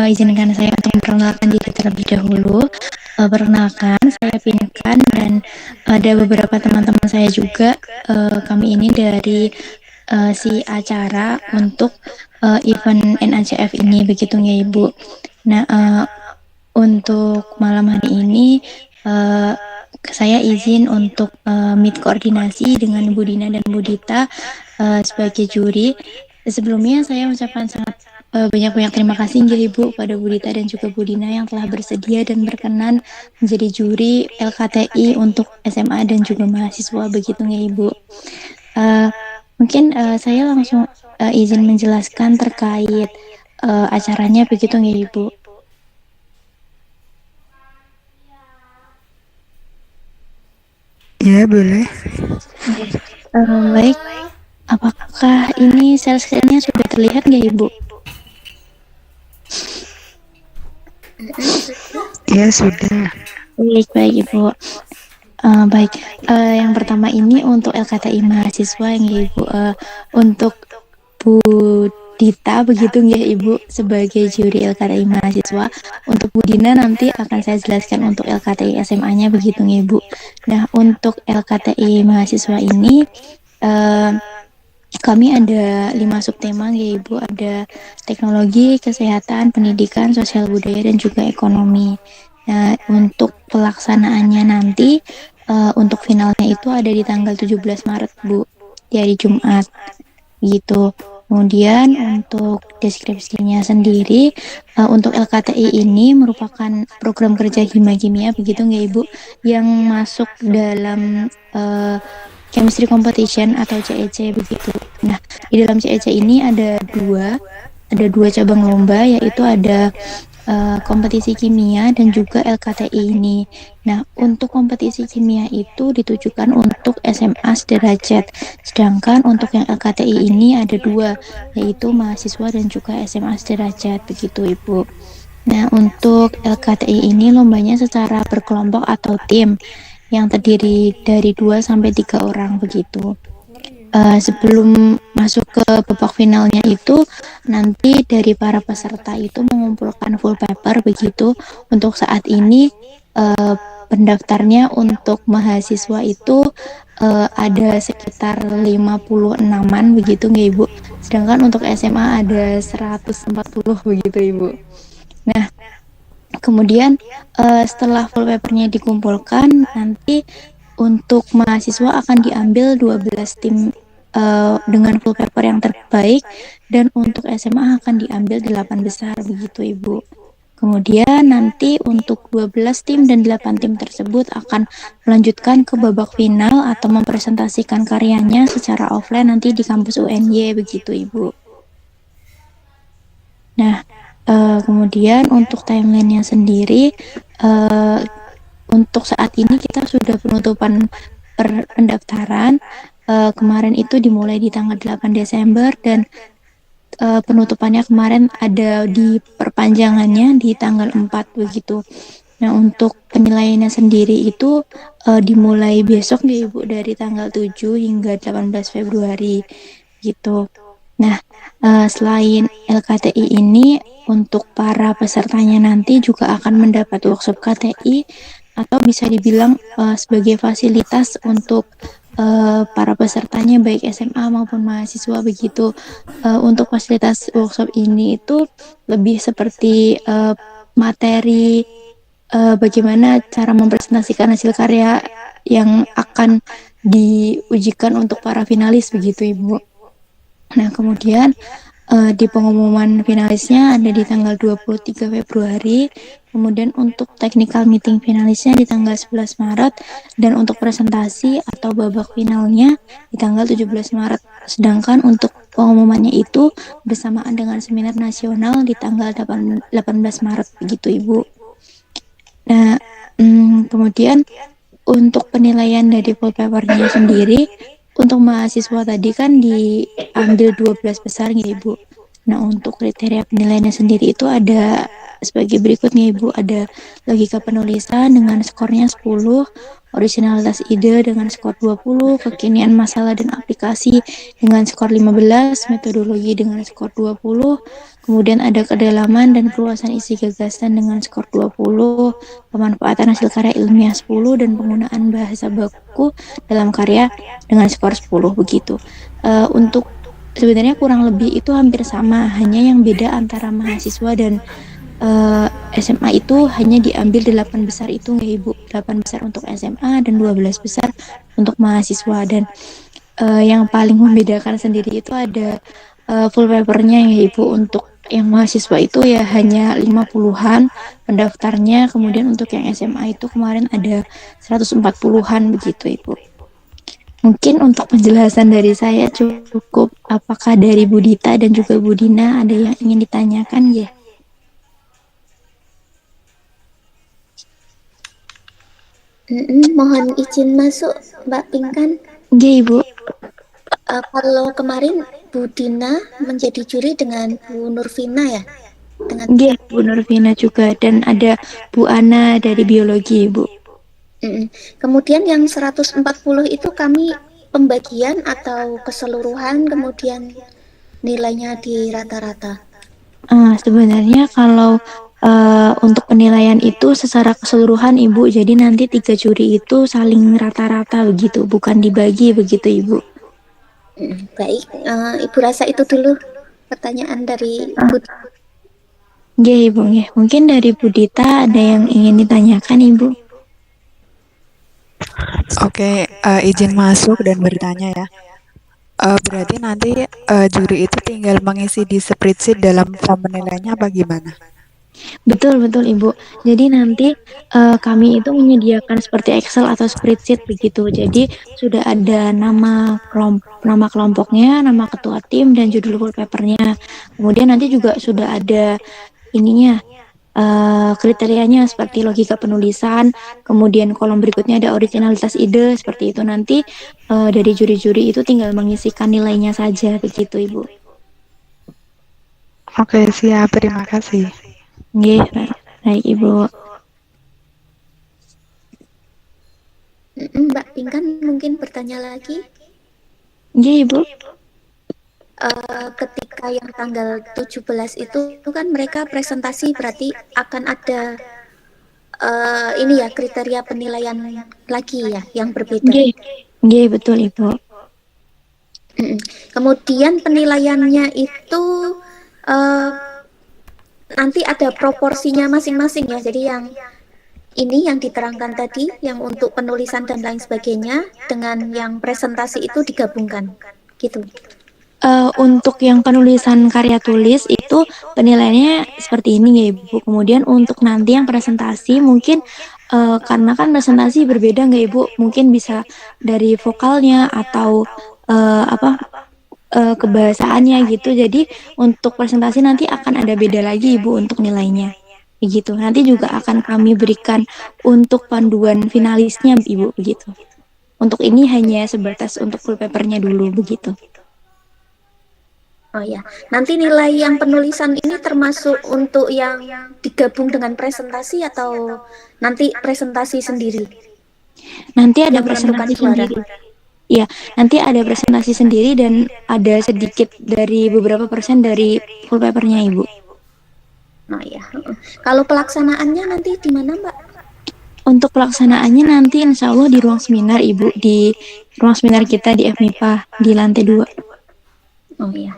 izinkan saya untuk memperkenalkan diri terlebih dahulu. Perkenalkan, saya Pinkan dan ada beberapa teman-teman saya juga. Kami ini dari si acara untuk event NACF ini, begitu ya Ibu. Nah, untuk malam hari ini uh, saya izin untuk meet koordinasi dengan Bu Dina dan Bu Dita sebagai juri. Sebelumnya saya mengucapkan sangat banyak-banyak terima kasih ya Ibu pada Bu Dita dan juga Bu Dina yang telah bersedia dan berkenan menjadi juri LKTI untuk SMA dan juga mahasiswa, begitu ya Ibu. Mungkin saya langsung izin menjelaskan terkait acaranya, begitu ya Ibu. Ya, boleh. Baik, apakah ini share screen-nya sudah terlihat nggak Ibu? Ya, sudah. Baik Ibu. Baik, yang pertama ini untuk LKTI mahasiswa ya Ibu. Untuk Bu Dita, begitu ya Ibu, sebagai juri LKTI mahasiswa. Untuk Bu Dina nanti akan saya jelaskan untuk LKTI SMA-nya, begitu ya Ibu. Nah, untuk LKTI mahasiswa ini kami ada 5 subtema ya Ibu. Ada teknologi, kesehatan, pendidikan, sosial budaya, dan juga ekonomi. Nah, untuk pelaksanaannya nanti untuk finalnya itu ada di tanggal 17 Maret Bu, di hari Jumat gitu. Kemudian untuk deskripsinya sendiri, untuk LKTI ini merupakan program kerja hima kimia, begitu nggak Ibu, yang masuk dalam chemistry competition atau CEC, begitu. Nah, di dalam CEC ini ada dua cabang lomba, yaitu ada kompetisi kimia dan juga LKTI ini. Nah, untuk kompetisi kimia itu ditujukan untuk SMA sederajat, sedangkan untuk yang LKTI ini ada dua, yaitu mahasiswa dan juga SMA sederajat, begitu Ibu. Nah, untuk LKTI ini lombanya secara berkelompok atau tim yang terdiri dari 2 sampai 3 orang, begitu. Sebelum masuk ke babak finalnya itu, nanti dari para peserta itu mengumpulkan full paper, begitu. Untuk saat ini pendaftarnya untuk mahasiswa itu ada sekitar 56-an, begitu nggak Ibu. Sedangkan untuk SMA ada 140, begitu Ibu. Nah, kemudian setelah full papernya dikumpulkan, nanti untuk mahasiswa akan diambil 12 tim dengan full paper yang terbaik, dan untuk SMA akan diambil 8 besar, begitu Ibu. Kemudian nanti untuk 12 tim dan 8 tim tersebut akan melanjutkan ke babak final atau mempresentasikan karyanya secara offline nanti di kampus UNY, begitu Ibu. Nah, kemudian untuk timelinenya sendiri, untuk saat ini kita sudah penutupan pendaftaran. Kemarin itu dimulai di tanggal 8 Desember dan penutupannya kemarin ada di perpanjangannya di tanggal 4, begitu. Nah, untuk penilaiannya sendiri itu dimulai besok ya Ibu, dari tanggal 7 hingga 18 Februari gitu. Nah, selain LKTI ini, untuk para pesertanya nanti juga akan mendapat workshop KTI atau bisa dibilang sebagai fasilitas untuk para pesertanya baik SMA maupun mahasiswa, begitu. Untuk fasilitas workshop ini itu lebih seperti materi bagaimana cara mempresentasikan hasil karya yang akan diujikan untuk para finalis, begitu Ibu. Nah, kemudian di pengumuman finalisnya ada di tanggal 23 Februari, kemudian untuk technical meeting finalisnya di tanggal 11 Maret, dan untuk presentasi atau babak finalnya di tanggal 17 Maret. Sedangkan untuk pengumumannya itu bersamaan dengan seminar nasional di tanggal 18 Maret, begitu Ibu. Nah, kemudian untuk penilaian dari full papernya sendiri, untuk mahasiswa tadi kan diambil 12 besar ya Ibu. Nah, untuk kriteria penilaiannya sendiri itu ada sebagai berikutnya Ibu, ada logika penulisan dengan skornya 10, originalitas ide dengan skor 20, kekinian masalah dan aplikasi dengan skor 15, metodologi dengan skor 20, kemudian ada kedalaman dan perluasan isi gagasan dengan skor 20, pemanfaatan hasil karya ilmiah 10, dan penggunaan bahasa baku dalam karya dengan skor 10 begitu. Untuk sebenarnya kurang lebih itu hampir sama, hanya yang beda antara mahasiswa dan SMA itu hanya diambil 8 besar itu nggak Ibu, 8 besar untuk SMA dan 12 besar untuk mahasiswa. Dan yang paling membedakan sendiri itu ada full papernya ya Ibu. Untuk yang mahasiswa itu ya hanya 50-an pendaftarnya, kemudian untuk yang SMA itu kemarin ada 140-an begitu Ibu. Mungkin untuk penjelasan dari saya cukup. Apakah dari Bu Dita dan juga Bu Dina ada yang ingin ditanyakan ya? Mohon izin masuk, Mbak Pinkan. Oke, Ibu. Kalau kemarin Bu Dina menjadi juri dengan Bu Nurvina ya? Oke, Bu Nurvina juga. Dan ada Bu Ana dari biologi, Ibu. Kemudian yang 140 itu kami pembagian atau keseluruhan, kemudian nilainya di rata-rata? Sebenarnya kalau untuk penilaian itu secara keseluruhan Ibu, jadi nanti 3 juri itu saling rata-rata begitu, bukan dibagi begitu Ibu. Baik, Ibu rasa itu dulu pertanyaan dari Bu. Oke Ibu, mungkin dari Bu Dita ada yang ingin ditanyakan Ibu. Oke, izin masuk dan bertanya ya. Berarti nanti juri itu tinggal mengisi di spreadsheet dalam form penilaiannya apa gimana? Betul Ibu. Jadi nanti kami itu menyediakan seperti Excel atau spreadsheet begitu. Jadi sudah ada nama kelompoknya, nama ketua tim dan judul full papernya. Kemudian nanti juga sudah ada ininya kriterianya seperti logika penulisan. Kemudian kolom berikutnya ada originalitas ide seperti itu. Nanti dari juri-juri itu tinggal mengisikan nilainya saja begitu Ibu. Oke, siap. Terima kasih. Baik Ibu. Mbak Pinkan mungkin bertanya lagi? Ibu. Ketika yang tanggal 17 itu kan mereka presentasi, berarti akan ada ini ya kriteria penilaian lagi ya yang berbeda. Betul Ibu. Kemudian penilaiannya itu nanti ada proporsinya masing-masing ya. Jadi yang ini yang diterangkan tadi, yang untuk penulisan dan lain sebagainya, dengan yang presentasi itu digabungkan, gitu. Untuk yang penulisan karya tulis itu penilaiannya seperti ini ya Ibu. Kemudian untuk nanti yang presentasi mungkin karena kan presentasi berbeda nggak Ibu? Mungkin bisa dari vokalnya atau kebahasaannya gitu. Jadi untuk presentasi nanti akan ada beda lagi Ibu untuk nilainya. Begitu. Nanti juga akan kami berikan untuk panduan finalisnya Ibu begitu. Untuk ini hanya sebatas untuk full papernya dulu begitu. Oh ya, nanti nilai yang penulisan ini termasuk untuk yang digabung dengan presentasi atau nanti presentasi sendiri? Nanti ada presentasi sendiri. Iya, nanti ada presentasi sendiri dan ada sedikit dari beberapa persen dari full papernya Ibu. Oh ya, kalau pelaksanaannya nanti di mana Mbak? Untuk pelaksanaannya nanti insya Allah di ruang seminar Ibu, di ruang seminar kita di FMIPA di lantai 2. Oh ya,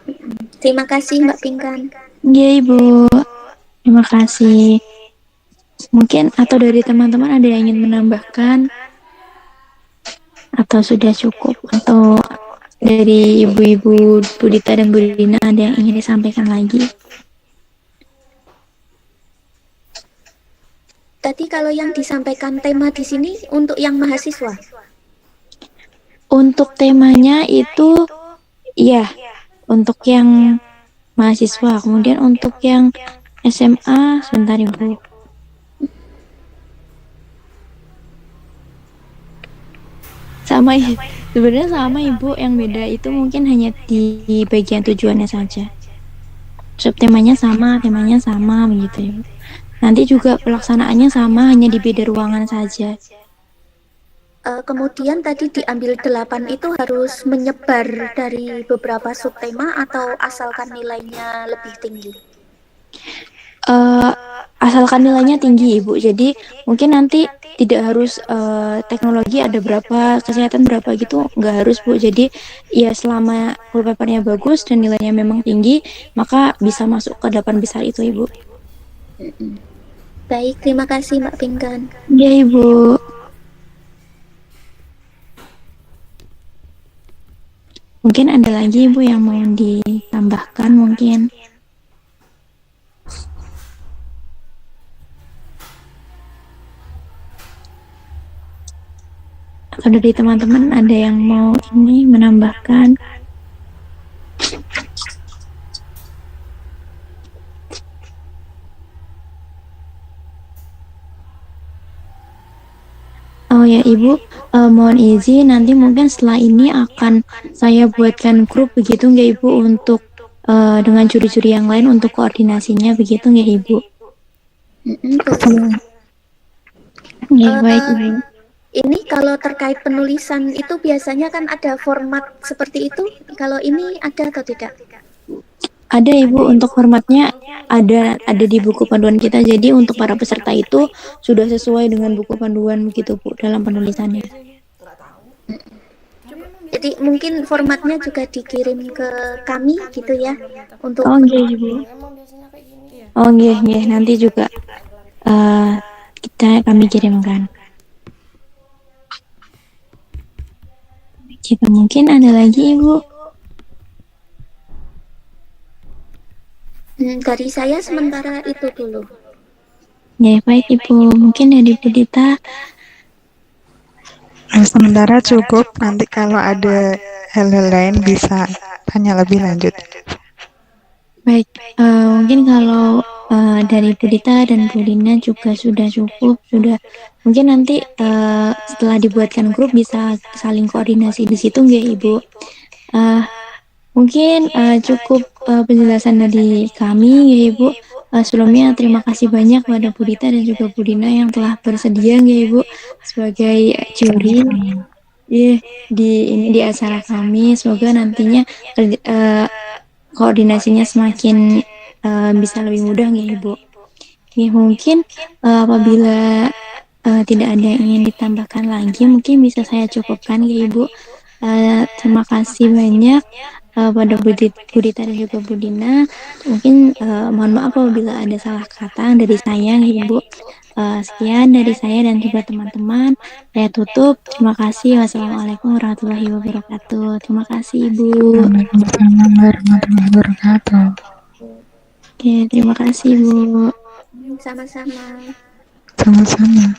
terima kasih Mbak Pinkan. Iya Ibu, terima kasih. Mungkin atau dari teman-teman ada yang ingin menambahkan atau sudah cukup, atau dari ibu-ibu Bu Dita dan Bu Dina ada yang ingin disampaikan lagi? Tadi kalau yang disampaikan tema di sini untuk yang mahasiswa? Untuk temanya itu ya untuk yang mahasiswa. Kemudian untuk yang SMA sebentar Ibu. Sama ya, sebenarnya sama Ibu, yang beda itu mungkin hanya di bagian tujuannya saja. Subtemanya sama, temanya sama begitu Ibu. Nanti juga pelaksanaannya sama, hanya di beda ruangan saja. Kemudian tadi diambil 8 itu harus menyebar dari beberapa subtema atau asalkan nilainya lebih tinggi? Eh, Asalkan nilainya tinggi, Ibu. Jadi mungkin nanti tidak harus teknologi ada berapa, kesehatan berapa gitu, nggak harus, Bu. Jadi ya selama full papernya bagus dan nilainya memang tinggi, maka bisa masuk ke 8 besar itu, Ibu. Baik, terima kasih Mbak Pinkan. Ya, Ibu. Mungkin ada lagi Ibu yang mau ditambahkan mungkin. Atau dari teman-teman ada yang mau ini menambahkan? Oh ya Ibu, mohon izin nanti mungkin setelah ini akan saya buatkan grup begitu nggak Ibu untuk dengan juri-juri yang lain untuk koordinasinya begitu nggak Ibu? Boleh. Ya, baik Ibu. Ini kalau terkait penulisan itu biasanya kan ada format seperti itu. Kalau ini ada atau tidak? Ada Ibu, untuk formatnya ada di buku panduan kita. Jadi untuk para peserta itu sudah sesuai dengan buku panduan begitu Bu dalam penulisannya. Jadi mungkin formatnya juga dikirim ke kami gitu ya untuk Oh nggih Ibu. Oh nggih nanti juga kami kirimkan. Jika mungkin ada lagi Ibu. Dari saya sementara itu dulu. Ya baik Ibu, mungkin dari Bu Dita. Sementara cukup, nanti kalau ada hal-hal lain bisa tanya lebih lanjut. Baik, mungkin kalau dari Bu Dita dan Bu Dina juga sudah cukup, sudah. Mungkin nanti setelah dibuatkan grup bisa saling koordinasi di situ nggak Ibu? Mungkin cukup penjelasan dari kami ya Ibu. Sebelumnya terima kasih banyak kepada Bu Dita dan juga Bu Dina yang telah bersedia ya Ibu sebagai juri di acara kami. Semoga nantinya koordinasinya semakin bisa lebih mudah ya Ibu. Ya, mungkin apabila tidak ada yang ingin ditambahkan lagi, mungkin bisa saya cukupkan ya Ibu. Terima kasih banyak pada Bu Dita dan juga Bu Dina. Mungkin mohon maaf apabila ada salah kata dari saya ya Ibu. Sekian dari saya dan juga teman-teman. Saya tutup. Terima kasih. Wassalamualaikum warahmatullahi wabarakatuh. Terima kasih Ibu. Waalaikumsalam warahmatullahi wabarakatuh. Oke, terima kasih Bu. Sama-sama. Sama-sama.